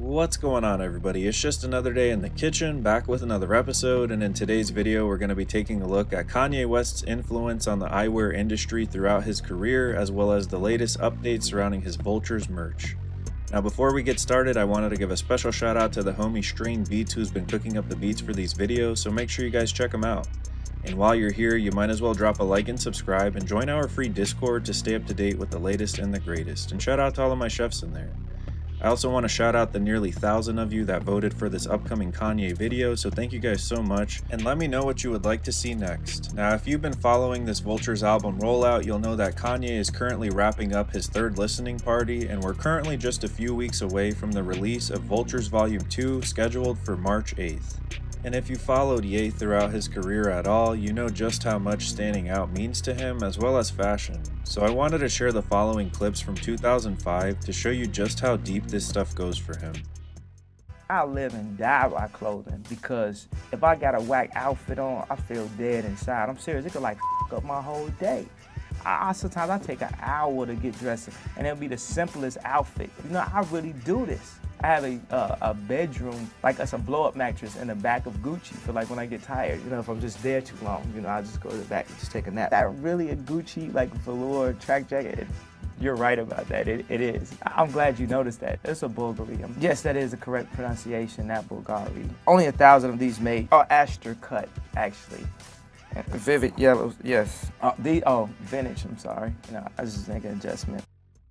What's going on, everybody? It's just another day in the kitchen, back with another episode, and in today's video we're going to be taking a look at Kanye West's influence on the eyewear industry throughout his career, as well as the latest updates surrounding his Vultures merch. Now before we get started, I wanted to give a special shout out to the homie Strain Beats, who's been cooking up the beats for these videos, so make sure you guys check him out. And while you're here, you might as well drop a like and subscribe, and join our free Discord to stay up to date with the latest and the greatest. And shout out to all of my chefs in there. I also want to shout out the nearly 1,000 of you that voted for this upcoming Kanye video, so thank you guys so much, and let me know what you would like to see next. Now, if you've been following this Vultures album rollout, you'll know that Kanye is currently wrapping up his third listening party, and we're currently just a few weeks away from the release of Vultures Volume 2, scheduled for March 8th. And if you followed Ye throughout his career at all, you know just how much standing out means to him, as well as fashion. So I wanted to share the following clips from 2005 to show you just how deep this stuff goes for him. I live and die by clothing, because if I got a whack outfit on, I feel dead inside. I'm serious, it could like f up my whole day. Sometimes I take an hour to get dressed, and it'll be the simplest outfit. You know, I really do this. I have a bedroom, like it's a blow-up mattress in the back of Gucci for like when I get tired. You know, if I'm just there too long, you know, I just go to the back and just take a nap. That really a Gucci like velour track jacket? You're right about that. It is. I'm glad you noticed that. It's a Bulgari. Yes, that is the correct pronunciation. That Bulgari. Only 1,000 of these made. Oh, Astor cut actually. Vivid yellows. Yes. Vintage. I'm sorry. No, I was just making an adjustment.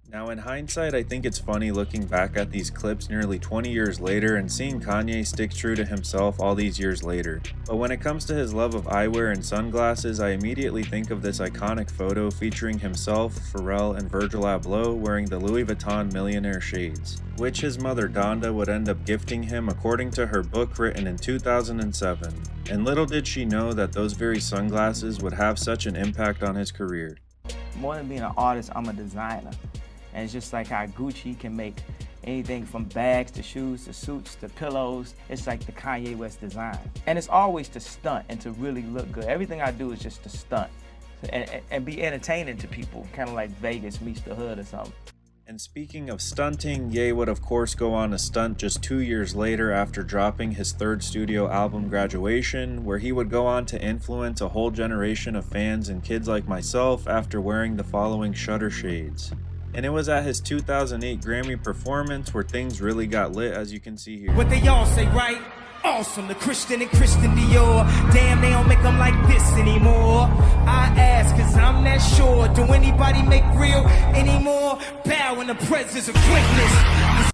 Now in hindsight, I think it's funny looking back at these clips nearly 20 years later and seeing Kanye stick true to himself all these years later. But when it comes to his love of eyewear and sunglasses, I immediately think of this iconic photo featuring himself, Pharrell, and Virgil Abloh wearing the Louis Vuitton Millionaire Shades, which his mother Donda would end up gifting him according to her book written in 2007. And little did she know that those very sunglasses would have such an impact on his career. More than being an artist, I'm a designer. And it's just like how Gucci can make anything from bags to shoes to suits to pillows. It's like the Kanye West design. And it's always to stunt and to really look good. Everything I do is just to stunt and be entertaining to people, kind of like Vegas meets the hood or something. And speaking of stunting, Ye would of course go on to stunt just 2 years later after dropping his third studio album, Graduation, where he would go on to influence a whole generation of fans and kids like myself after wearing the following shutter shades. And it was at his 2008 Grammy performance where things really got lit, as you can see here. What they all say, right? Awesome, the Christian and Christian Dior. Damn, they don't make them like this anymore. I ask, cause I'm not sure. Do anybody make real anymore? Bow in the presence of greatness.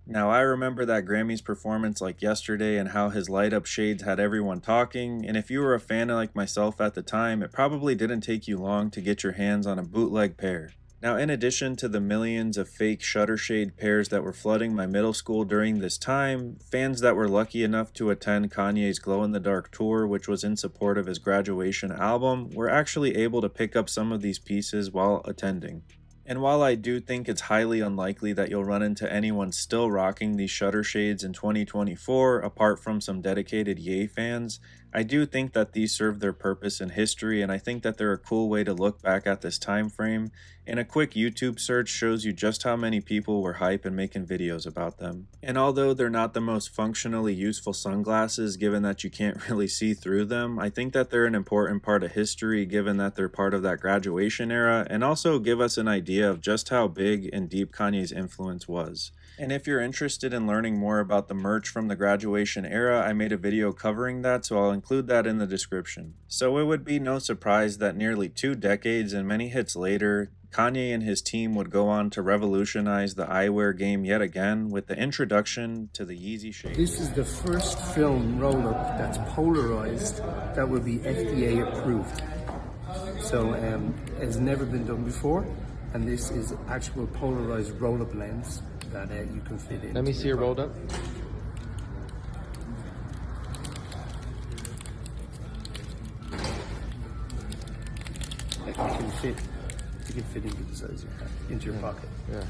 Now I remember that Grammys performance like yesterday, and how his light up shades had everyone talking, and if you were a fan like myself at the time, it probably didn't take you long to get your hands on a bootleg pair. Now, in addition to the millions of fake shutter shade pairs that were flooding my middle school during this time, fans that were lucky enough to attend Kanye's glow-in-the-dark tour, which was in support of his Graduation album, were actually able to pick up some of these pieces while attending. And while I do think it's highly unlikely that you'll run into anyone still rocking these shutter shades in 2024, apart from some dedicated Ye fans, I do think that these serve their purpose in history, and I think that they're a cool way to look back at this time frame, and a quick YouTube search shows you just how many people were hype and making videos about them. And although they're not the most functionally useful sunglasses, given that you can't really see through them, I think that they're an important part of history, given that they're part of that Graduation era, and also give us an idea of just how big and deep Kanye's influence was. And if you're interested in learning more about the merch from the Graduation era, I made a video covering that, so I'll include that in the description. So it would be no surprise that nearly 2 decades and many hits later, Kanye and his team would go on to revolutionize the eyewear game yet again with the introduction to the Yeezy Shades. This is the first film roll-up that's polarized that will be FDA approved. So it's never been done before, and this is actual polarized roll-up lens that you can fit in. Let me see your rolled up. You can fit into the size into your pocket. Yeah.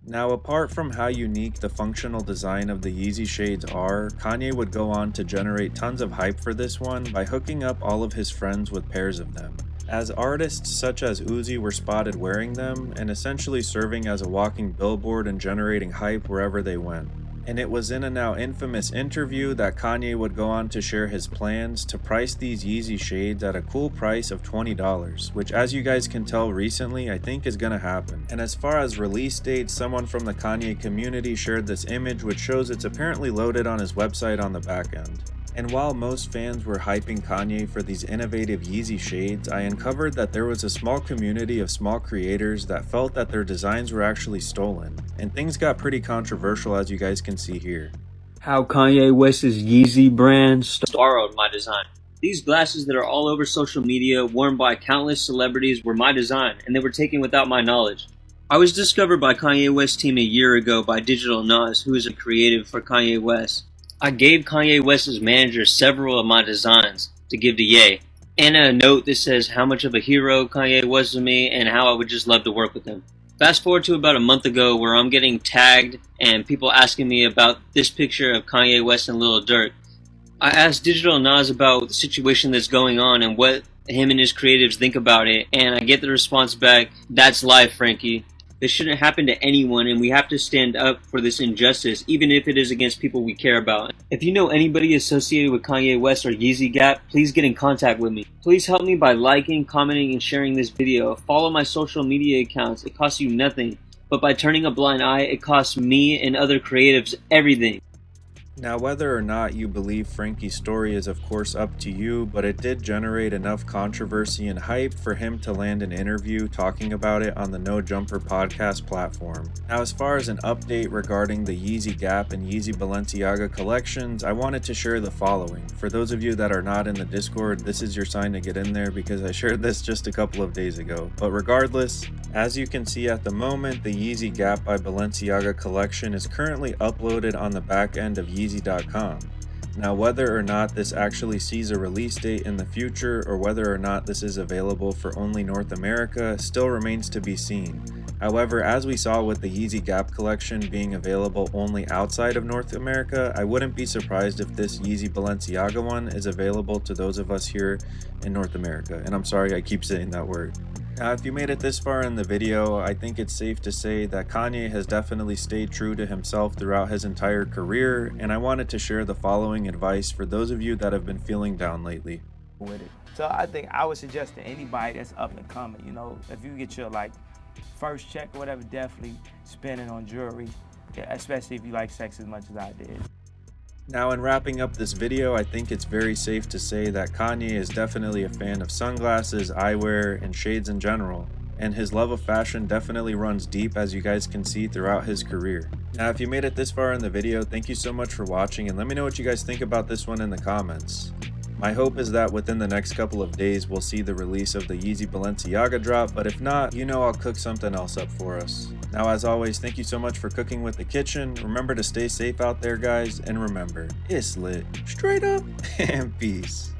Now, apart from how unique the functional design of the Yeezy Shades are, Kanye would go on to generate tons of hype for this one by hooking up all of his friends with pairs of them, as artists such as Uzi were spotted wearing them and essentially serving as a walking billboard and generating hype wherever they went. And it was in a now infamous interview that Kanye would go on to share his plans to price these Yeezy Shades at a cool price of $20, which as you guys can tell recently, I think is gonna happen. And as far as release dates, someone from the Kanye community shared this image which shows it's apparently loaded on his website on the back end. And while most fans were hyping Kanye for these innovative Yeezy Shades, I uncovered that there was a small community of small creators that felt that their designs were actually stolen. And things got pretty controversial as you guys can see here. How Kanye West's Yeezy brand borrowed my design. These glasses that are all over social media, worn by countless celebrities, were my design, and they were taken without my knowledge. I was discovered by Kanye West's team a year ago by tydollasign, who is a creative for Kanye West. I gave Kanye West's manager several of my designs to give to Ye, and a note that says how much of a hero Kanye was to me and how I would just love to work with him. Fast forward to about a month ago where I'm getting tagged and people asking me about this picture of Kanye West and Lil Durk. I asked Digital Nas about the situation that's going on and what him and his creatives think about it, and I get the response back, "That's life, Frankie. This shouldn't happen to anyone, and we have to stand up for this injustice, even if it is against people we care about. If you know anybody associated with Kanye West or Yeezy Gap, please get in contact with me. Please help me by liking, commenting, and sharing this video. Follow my social media accounts. It costs you nothing, but by turning a blind eye, it costs me and other creatives everything." Now, whether or not you believe Frankie's story is of course up to you, but it did generate enough controversy and hype for him to land an interview talking about it on the No Jumper podcast platform. Now, as far as an update regarding the Yeezy Gap and Yeezy Balenciaga collections, I wanted to share the following. For those of you that are not in the Discord, this is your sign to get in there because I shared this just a couple of days ago. But regardless, as you can see at the moment, the Yeezy Gap by Balenciaga collection is currently uploaded on the back end of Yeezy.com. Now, whether or not this actually sees a release date in the future or whether or not this is available for only North America still remains to be seen. However, as we saw with the Yeezy Gap collection being available only outside of North America, I wouldn't be surprised if this Yeezy Balenciaga one is available to those of us here in North America. And I'm sorry I keep saying that word. Now, if you made it this far in the video, I think it's safe to say that Kanye has definitely stayed true to himself throughout his entire career, and I wanted to share the following advice for those of you that have been feeling down lately. With it. So I think I would suggest to anybody that's up and coming, you know, if you get your first check or whatever, definitely spend it on jewelry, especially if you like sex as much as I did. Now, in wrapping up this video, I think it's very safe to say that Kanye is definitely a fan of sunglasses, eyewear, and shades in general, and his love of fashion definitely runs deep, as you guys can see throughout his career. Now, if you made it this far in the video, thank you so much for watching, and let me know what you guys think about this one in the comments. My hope is that within the next couple of days, we'll see the release of the Yeezy Balenciaga drop, but if not, you know I'll cook something else up for us. Now, as always, thank you so much for cooking with the kitchen. Remember to stay safe out there, guys, and remember, it's lit, straight up, and peace.